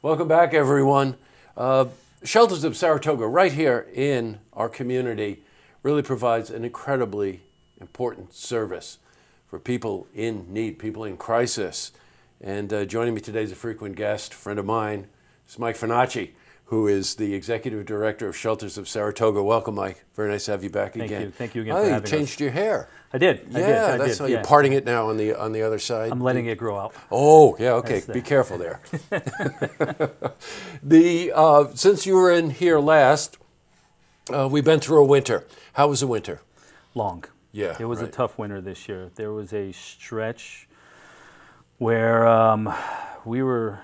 Welcome back, everyone. Shelters of Saratoga, right here in our community, really provides an incredibly important service for people in need, people in crisis. And joining me today is a frequent guest, friend of mine, is Mike Finocchi, who is the Executive Director of Shelters of Saratoga. Welcome, Mike. Very nice to have you back again. Thank you again for having us. You changed your hair. I did. That's how you're parting it now on the other side. I'm letting it grow out. Oh, yeah, okay. Be careful there. Since you were in here last, we've been through a winter. How was the winter? Long. Yeah, it was a tough winter this year. There was a stretch where we were,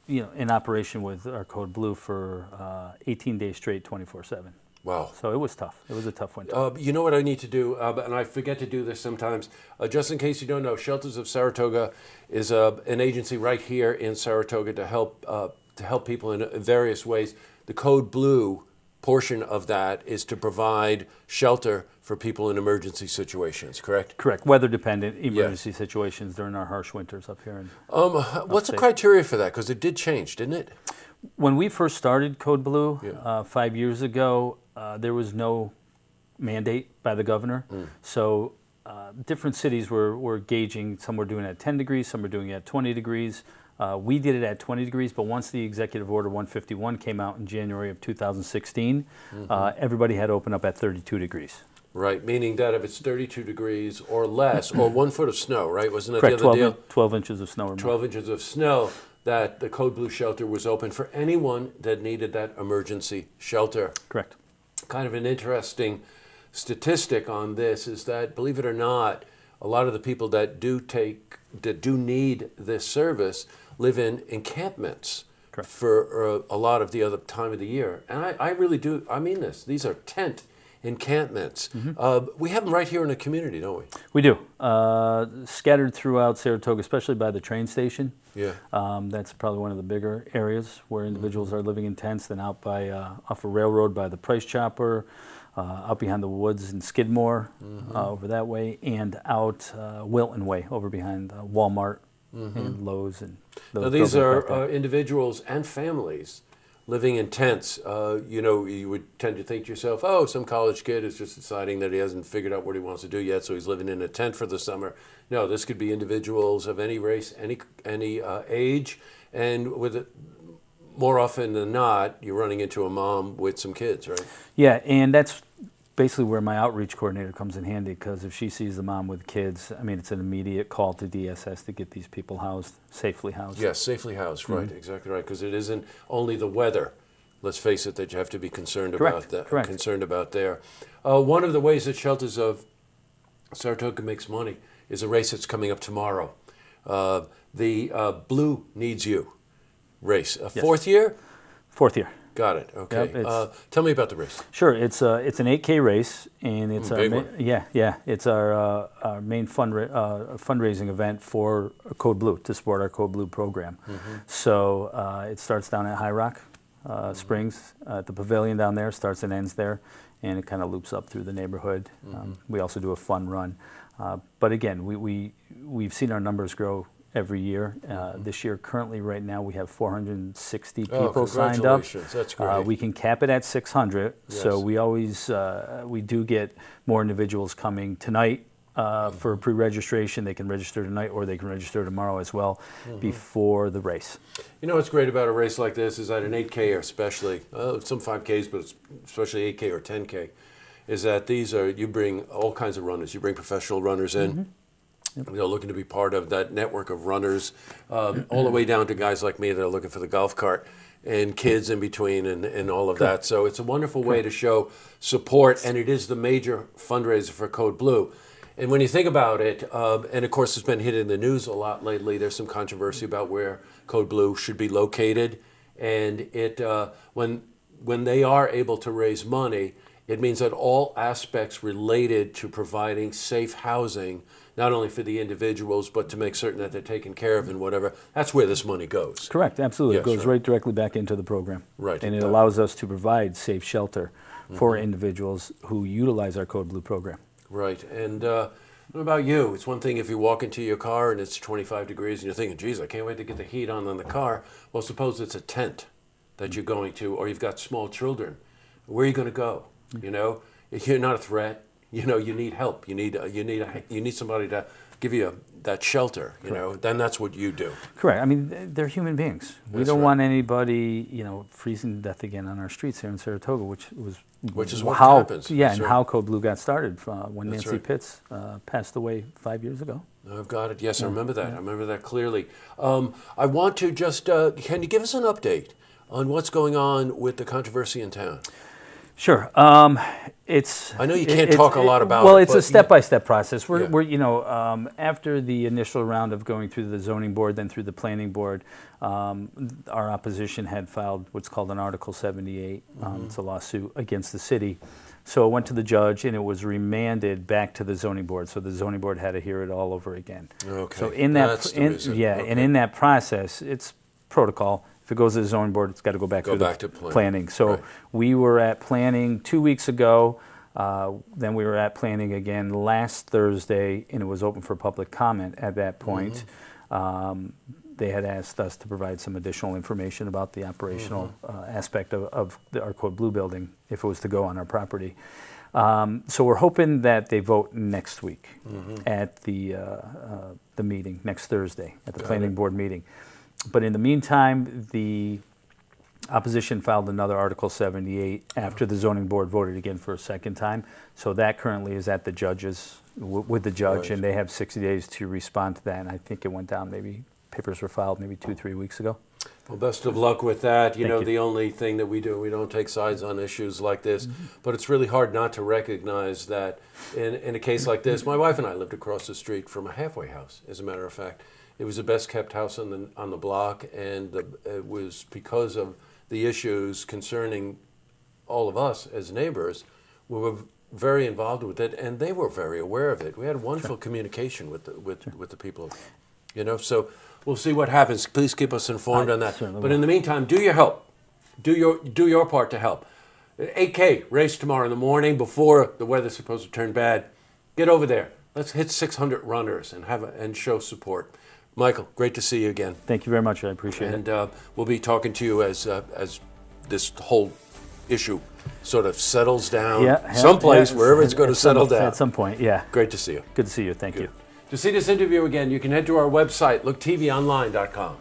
in operation with our Code Blue for 18 days straight, 24/7. Wow. So it was tough. It was a tough winter. You know what I need to do, and I forget to do this sometimes, just in case you don't know, Shelters of Saratoga is an agency right here in Saratoga to help people in various ways. The Code Blue portion of that is to provide shelter for people in emergency situations, correct? Correct. Weather-dependent emergency situations during our harsh winters up here. What's the criteria for that? Because it did change, didn't it? When we first started Code Blue 5 years ago, there was no mandate by the governor. So different cities were gauging. Some were doing it at 10 degrees, some were doing it at 20 degrees. We did it at 20 degrees, but once the Executive Order 151 came out in January of 2016, everybody had to open up at 32 degrees. Right, meaning that if it's 32 degrees or less, or 1 foot of snow, right? Wasn't that Correct, the other deal? 12 inches of snow or more. 12 inches of snow, that the Code Blue shelter was open for anyone that needed that emergency shelter. Correct. Kind of an interesting statistic on this is that, believe it or not, a lot of the people that do need this service live in encampments. Correct. For a lot of the other time of the year. And I really do, I mean this. These are tent encampments. We have them right here in the community, don't we? We do. Scattered throughout Saratoga, especially by the train station. Yeah. That's probably one of the bigger areas where individuals are living in tents. Then out by off a railroad by the Price Chopper, out behind the woods in Skidmore, over that way, and out Wilton Way over behind Walmart and Lowe's. And now these are individuals and families living in tents. You would tend to think to yourself, oh, some college kid is just deciding that he hasn't figured out what he wants to do yet, so he's living in a tent for the summer. No, this could be individuals of any race, any age, and with it, more often than not, you're running into a mom with some kids, right? Yeah, and that's basically where my outreach coordinator comes in handy, because if she sees the mom with kids, I mean, it's an immediate call to DSS to get these people housed, safely housed. Yes, safely housed, right, exactly right, because it isn't only the weather, let's face it, that you have to be concerned about that. Correct. Concerned about there. One of the ways that Shelters of Saratoga makes money is a race that's coming up tomorrow. The Blue Needs You race. Fourth year? Fourth year. Got it. Okay. Yep, tell me about the race. Sure. It's an 8K race, and it's it's our main fundraising event for Code Blue, to support our Code Blue program. So it starts down at High Rock Springs at the pavilion down there. Starts and ends there, and it kind of loops up through the neighborhood. We also do a fun run, but again, we've seen our numbers grow every year. This year, currently, right now, we have 460 people signed up. That's great. We can cap it at 600, so we always we do get more individuals coming tonight for pre-registration. They can register tonight, or they can register tomorrow as well, before the race. You know what's great about a race like this is that an 8K, especially some 5Ks, but especially 8K or 10K, is that you bring all kinds of runners. You bring professional runners in. Looking to be part of that network of runners, all the way down to guys like me that are looking for the golf cart, and kids in between, and all of that. So it's a wonderful way to show support, and it is the major fundraiser for Code Blue. And when you think about it, and of course it's been hit in the news a lot lately, there's some controversy about where Code Blue should be located, and when they are able to raise money, it means that all aspects related to providing safe housing, not only for the individuals, but to make certain that they're taken care of and whatever, that's where this money goes. Correct, absolutely. It goes right directly back into the program. Right. And it allows us to provide safe shelter for individuals who utilize our Code Blue program. Right. And What about you? It's one thing if you walk into your car and it's 25 degrees and you're thinking, geez, I can't wait to get the heat on the car. Well, suppose it's a tent that you're going to, or you've got small children. Where are you going to go? You know, you're not a threat. You know, you need help. You need somebody to give you that shelter. You know, then that's what you do. Correct. I mean, they're human beings. We don't want anybody, you know, freezing to death again on our streets here in Saratoga, which is what happens. Yeah, that's and how Code Blue got started when that's Nancy Pitts passed away 5 years ago. I've got it. Yes, I remember that. I remember that clearly. I want to just, can you give us an update on what's going on with the controversy in town? Sure. I know you can't talk a lot about it. Well, it's a step-by-step process. We're you know, after the initial round of going through the zoning board, then through the planning board, our opposition had filed what's called an Article 78. It's a lawsuit against the city. So it went to the judge, and it was remanded back to the zoning board. So the zoning board had to hear it all over again. Okay. So in that, and in that process, it's protocol. If it goes to the zoning board, it's got to go back to planning. So we were at planning 2 weeks ago. Then we were at planning again last Thursday, and it was open for public comment at that point. They had asked us to provide some additional information about the operational aspect of our Code Blue building if it was to go on our property. So we're hoping that they vote next week at the meeting, next Thursday, at the planning board meeting. But in the meantime, the opposition filed another Article 78 after the zoning board voted again for a second time. So that currently is at the judges, with the judge, and they have 60 days to respond to that. And I think it went down, maybe papers were filed maybe 2-3 weeks ago. Well, best of luck with that. You know, the only thing that we do, we don't take sides on issues like this, but it's really hard not to recognize that in a case like this, my wife and I lived across the street from a halfway house, as a matter of fact. It was the best kept house on the block, and it was because of the issues concerning all of us as neighbors. We were very involved with it, and they were very aware of it. We had wonderful communication with the people, you know. So we'll see what happens. Please keep us informed on that. But in the meantime, do your help. Do your part to help. 8K race tomorrow in the morning before the weather's supposed to turn bad. Get over there. Let's hit 600 runners and show support. Michael, great to see you again. Thank you very much. I appreciate it. And we'll be talking to you as this whole issue sort of settles down someplace, wherever it's going to settle down. At some point, yeah. Great to see you. Good to see you. Thank you. To see this interview again, you can head to our website, looktvonline.com.